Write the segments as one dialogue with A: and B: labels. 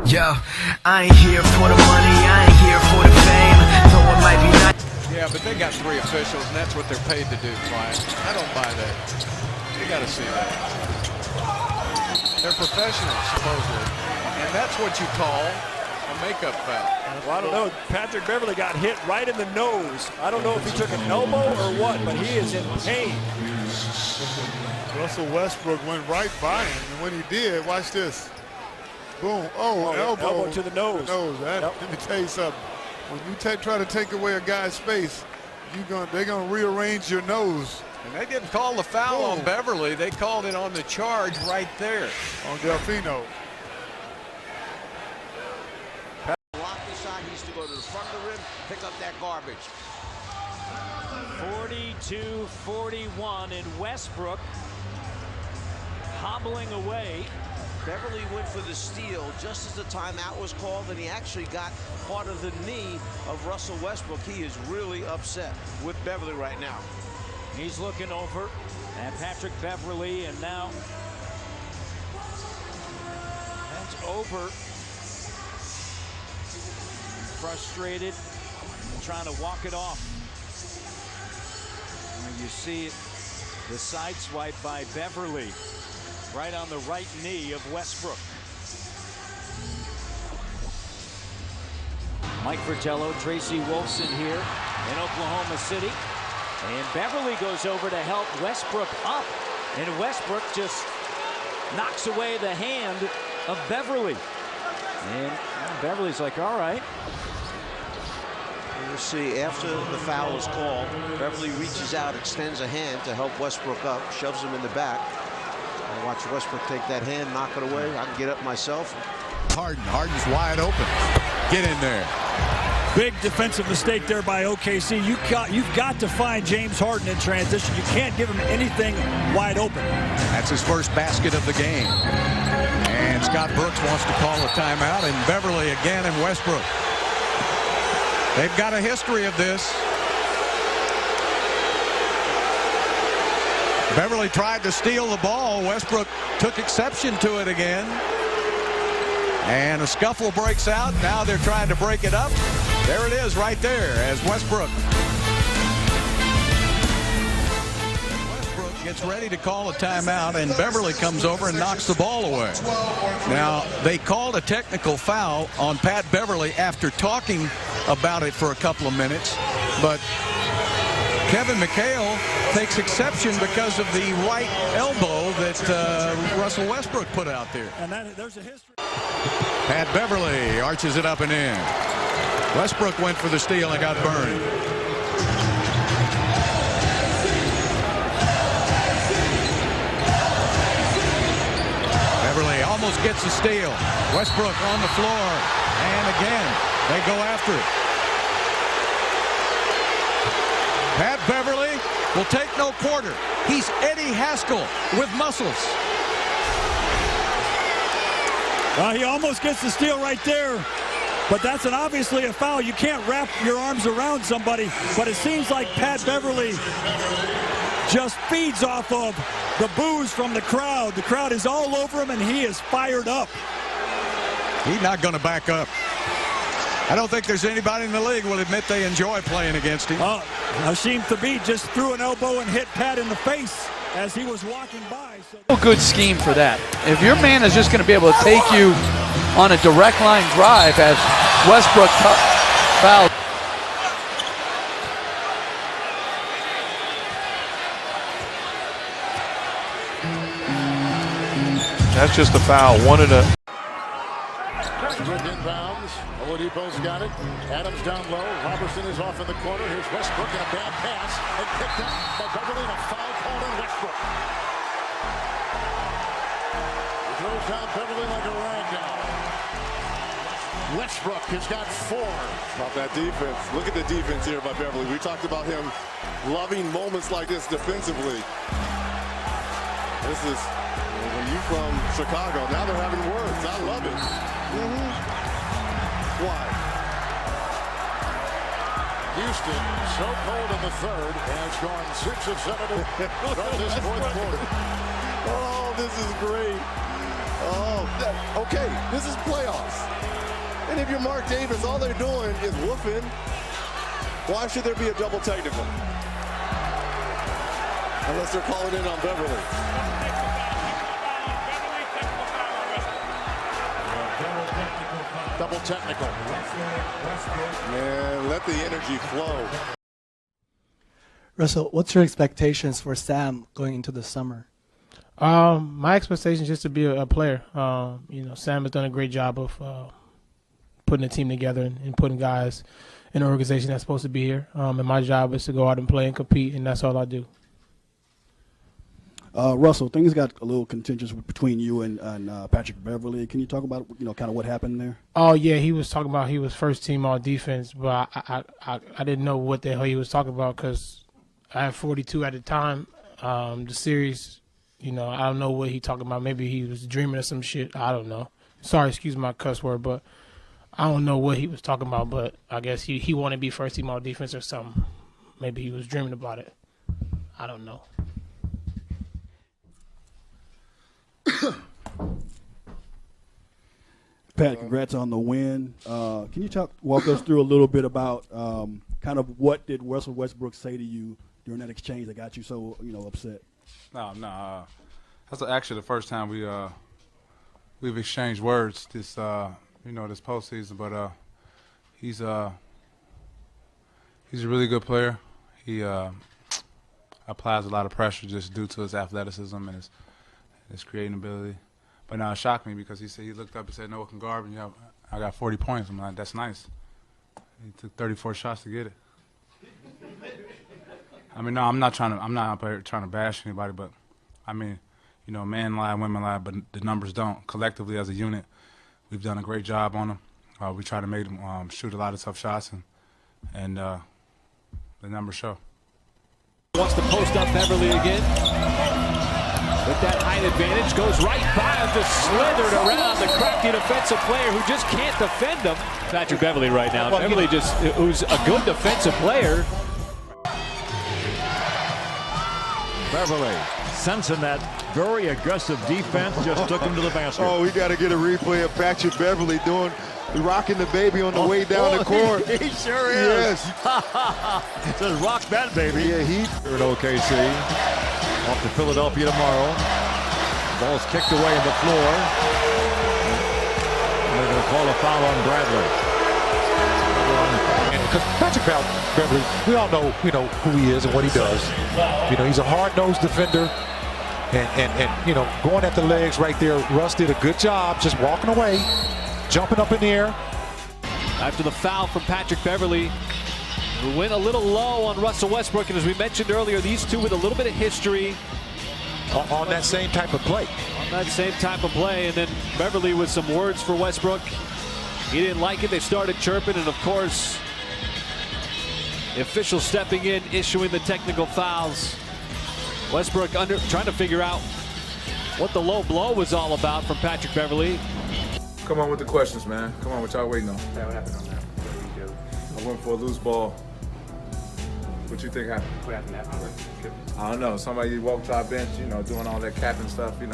A: Yo, I ain't here for the money, I ain't here for the fame. Though it might be nice.
B: Yeah, but they got 3 officials, and that's what they're paid to do, Clyde. I don't buy that. You got to see that. They're professionals, supposedly, and that's what you call a makeup foul.
C: Well, I don't know. Patrick Beverley got hit right in the nose. I don't know if he took an elbow or what, but he is in pain.
D: Russell Westbrook went right by him, and when he did, watch this. Boom. Oh, elbow
C: to the nose.
D: Let me tell you something. When you try to take away a guy's space, they're gonna rearrange your nose.
B: And they didn't call the foul on Beverley. They called it on the charge right there.
D: On Delfino.
E: Block the shot. He used to go to the front of the rim, pick up that garbage.
F: 42-41 in Westbrook. Hobbling away.
E: Beverley went for the steal just as the timeout was called, and he actually got part of the knee of Russell Westbrook. He is really upset with Beverley right now.
F: He's looking over at Patrick Beverley, and now that's over. Frustrated, trying to walk it off. And you see the side swipe by Beverley. Right on the right knee of Westbrook. Mike Fratello, Tracy Wolfson here in Oklahoma City. And Beverley goes over to help Westbrook up. And Westbrook just knocks away the hand of Beverley. And Beverley's like, all right.
E: You'll see after the foul is called, Beverley reaches out, extends a hand to help Westbrook up, shoves him in the back. Watch Westbrook take that hand, knock it away. I can get up myself.
G: Harden's wide open. Get in there.
C: Big defensive mistake there by OKC. You've got to find James Harden in transition. You can't give him anything wide open.
G: That's his first basket of the game. And Scott Brooks wants to call a timeout, and Beverley again and Westbrook. They've got a history of this. Beverley tried to steal the ball. Westbrook took exception to it again. And a scuffle breaks out. Now they're trying to break it up. There it is right there as Westbrook gets ready to call a timeout, and Beverley comes over and knocks the ball away. Now, they called a technical foul on Pat Beverley after talking about it for a couple of minutes, but Kevin McHale takes exception because of the right elbow that Russell Westbrook put out there.
C: And there's a history.
G: Pat Beverley arches it up and in. Westbrook went for the steal and got burned. Beverley almost gets the steal. Westbrook on the floor. And again, they go after it. Pat Beverley will take no quarter. He's Eddie Haskell with muscles.
C: He almost gets the steal right there, but that's obviously a foul. You can't wrap your arms around somebody, but it seems like Pat Beverley just feeds off of the boos from the crowd. The crowd is all over him, and he is fired up.
G: He's not going to back up. I don't think there's anybody in the league will admit they enjoy playing against him.
C: Hasheem Thabeet just threw an elbow and hit Pat in the face as he was walking by.
H: No good scheme for that. If your man is just going to be able to take you on a direct line drive as Westbrook fouled.
I: That's just a foul. Wanted a.
J: Inbounds. Oladipo's got it. Adams down low. Robertson is off in the corner. Here's Westbrook and a bad pass. And picked up by Beverley, and a foul called on Westbrook. He throws down Beverley like a rag doll. Westbrook has got 4.
K: About that defense. Look at the defense here by Beverley. We talked about him loving moments like this defensively. This is when you from Chicago. Now they're having words. I love it. Why?
J: Houston, so cold in the third, has gone 6 of 7 from this fourth quarter.
K: Oh, this is great. Okay, this is playoffs. And if you're Mark Davis, all they're doing is woofing. Why should there be a double technical? Unless they're calling in on Beverley.
J: Double technical.
K: Man, let the energy flow.
L: Russell, what's your expectations for Sam going into the summer?
M: My expectation is just to be a player. Sam has done a great job of putting a team together and putting guys in an organization that's supposed to be here. And my job is to go out and play and compete, and that's all I do.
N: Russell, things got a little contentious between you and Patrick Beverley. Can you talk about kind of what happened there?
M: Oh yeah, he was talking about he was first team all defense, but I didn't know what the hell he was talking about because I had 42 at the time. The series, I don't know what he talking about. Maybe he was dreaming of some shit. I don't know. Sorry, excuse my cuss word, but I don't know what he was talking about. But I guess he wanted to be first team all defense or something. Maybe he was dreaming about it. I don't know.
N: Pat, congrats on the win. Can you walk us through a little bit about kind of what did Russell Westbrook say to you during that exchange that got you so upset?
O: No. That's actually the first time we've exchanged words this this postseason. But he's a really good player. He applies a lot of pressure just due to his athleticism and his creating ability. But now it shocked me because he said he looked up and said, "No one can guard me. I got 40 points." I'm like, "That's nice." He took 34 shots to get it. I mean, no, I'm not up here trying to bash anybody, but I mean, men lie, women lie, but the numbers don't. Collectively, as a unit, we've done a great job on them. We try to make them shoot a lot of tough shots, and the numbers show.
F: Wants to post up Beverley again. With that height advantage, goes right by him, just slithered around the crafty defensive player who just can't defend him. Patrick Beverley right now. Beverley who's a good defensive player.
P: Beverley, sensing that very aggressive defense, just took him to the basket.
D: Oh, we got to get a replay of Patrick Beverley rocking the baby on the way down the court.
P: He sure is.
D: Yes.
P: Says rock that baby.
D: Yeah,
P: Here at OKC. Off to Philadelphia tomorrow. Ball's kicked away on the floor. And they're going to call a foul on Bradley.
Q: Because Patrick Beverley, we all know, who he is and what he does. He's a hard-nosed defender. And going at the legs right there, Russ did a good job just walking away, jumping up in the air.
F: After the foul from Patrick Beverley, who went a little low on Russell Westbrook, and as we mentioned earlier, these two with a little bit of history.
Q: On that same type of play.
F: On that same type of play, and then Beverley with some words for Westbrook. He didn't like it, they started chirping, and of course, the official stepping in, issuing the technical fouls. Westbrook trying to figure out what the low blow was all about from Patrick Beverley.
O: Come on with the questions, man. Come on, what y'all waiting on? Yeah, what happened on that? What did he do? I went for a loose ball. What you think happened? What happened afterwards? I don't know. Somebody walked to our bench, doing all that capping stuff. I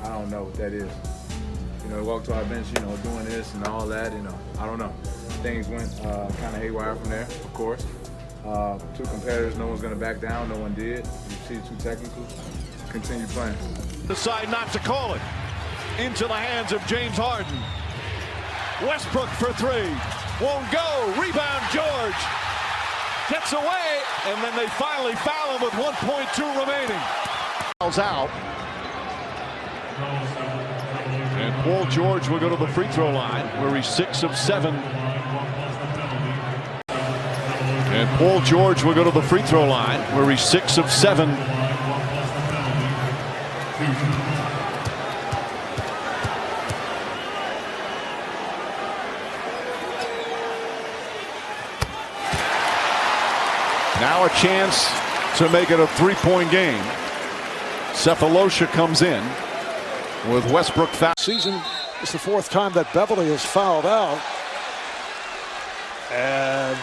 O: don't know what that is. Walked to our bench, doing this and all that. I don't know. Things went kind of haywire from there, of course. Two competitors, no one's going to back down. No one did. You see two technicals. Continue playing.
P: Decide not to call it. Into the hands of James Harden. Westbrook for three. Won't go. Rebound, George. Gets away, and then they finally foul him with 1.2 remaining. Fouls out. And Paul George will go to the free throw line, where he's 6 of 7. And Paul George will go to the free throw line, where he's 6 of 7. Now a chance to make it a three-point game. Cephalosha comes in with Westbrook foul.
J: Season is the 4th time that Beverley has fouled out. And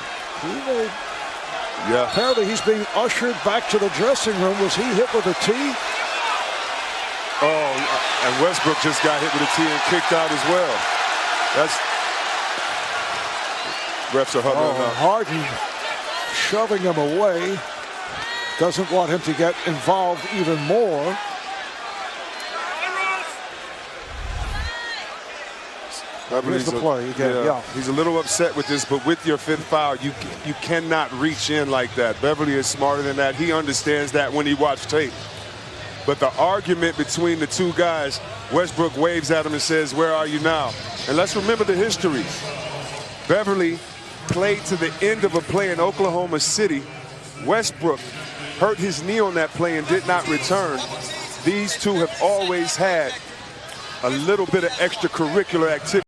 J: apparently he's being ushered back to the dressing room. Was he hit with a tee?
D: Oh,
K: And Westbrook just got hit with a tee and kicked out as well. That's refs are huddling up.
J: Harden shoving him away. Doesn't want him to get involved even more. Here's the play again. Yeah.
K: He's a little upset with this, but with your fifth foul, you cannot reach in like that. Beverley is smarter than that. He understands that when he watched tape. But the argument between the two guys, Westbrook waves at him and says, "Where are you now?" And let's remember the history. Beverley played to the end of a play in Oklahoma City. Westbrook hurt his knee on that play and did not return. These two have always had a little bit of extracurricular activity.